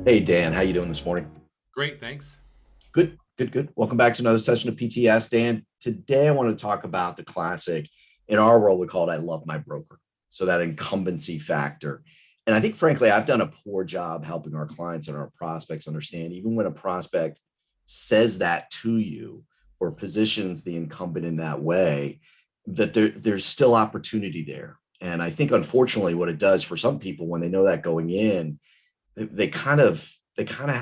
Hey Dan, how you doing this morning? Great, thanks. Good, good, good. Welcome back to another session of PTS. Dan, today I want to talk about the classic. In our world, we call it "I love my broker." So that incumbency factor. And I think, frankly, I've done a poor job helping our clients and our prospects understand, even when a prospect says that to you or positions the incumbent in that way, that there's still opportunity there. And I think, unfortunately, what it does for some people when they know that going in, they kind of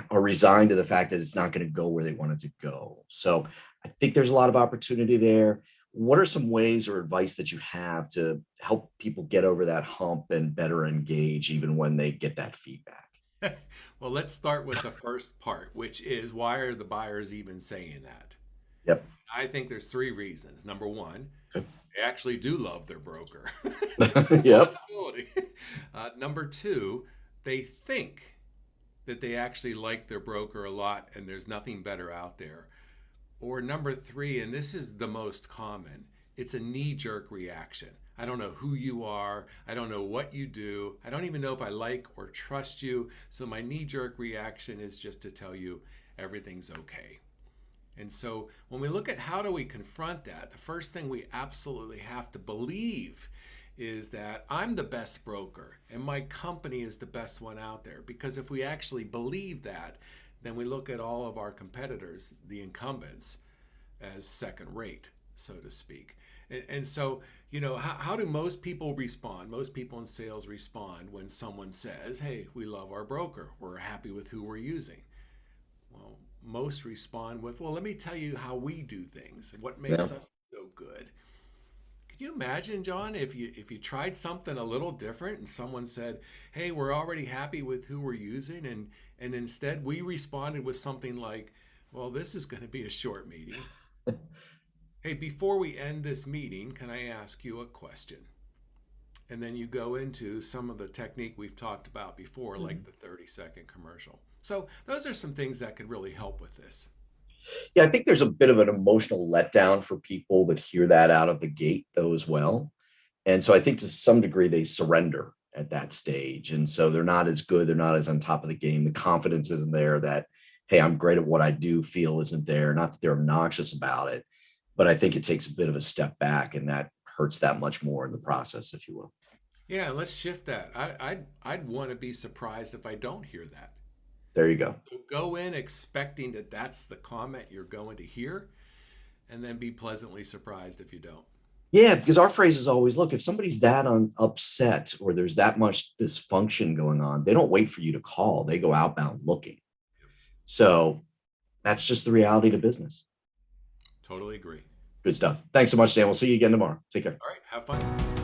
are resigned to the fact that it's not going to go where they want it to go. So I think there's a lot of opportunity there. What are some ways or advice that you have to help people get over that hump and better engage even when they get that feedback? Well, let's start with the first part, which is why are the buyers even saying that? Yep. I think there's three reasons. Number one, Okay. they actually do love their broker. Yep. Possibility. Number two, they think that they actually like their broker a lot and there's nothing better out there. Or number three, and this is the most common, it's a knee jerk reaction. I don't know who you are. I don't know what you do. I don't even know if I like or trust you. So my knee jerk reaction is just to tell you everything's okay. And so when we look at how do we confront that, the first thing we absolutely have to believe is that I'm the best broker and my company is the best one out there. Because if we actually believe that, then we look at all of our competitors, the incumbents, as second rate, so to speak. And so, how do most people respond? Most people in sales respond when someone says, hey, we love our broker. We're happy with who we're using. Well, most respond with, well, let me tell you how we do things, what Yeah. makes us so good. Could you imagine, John, if you tried something a little different and someone said, "Hey, we're already happy with who we're using," and instead we responded with something like, "Well, this is going to be a short meeting. Hey, before we end this meeting, can I ask you a question?" And then you go into some of the technique we've talked about before, like the 30-second commercial. So those are some things that could really help with this. Yeah, I think there's a bit of an emotional letdown for people that hear that out of the gate, though, as well. And so I think to some degree they surrender at that stage. And so they're not as good, they're not as on top of the game. The confidence isn't there that, hey, I'm great at what I do, feel isn't there. Not that they're obnoxious about it, but I think it takes a bit of a step back and that hurts that much more in the process, if you will. Yeah, let's shift that. I'd want to be surprised if I don't hear that. There you go. So go in expecting that that's the comment you're going to hear, and then be pleasantly surprised if you don't. Yeah, because our phrase is always look, if somebody's that upset or there's that much dysfunction going on, they don't wait for you to call, they go outbound looking. So that's just the reality to business. Totally agree. Good stuff. Thanks so much, Dan. We'll see you again tomorrow. Take care. All right, have fun.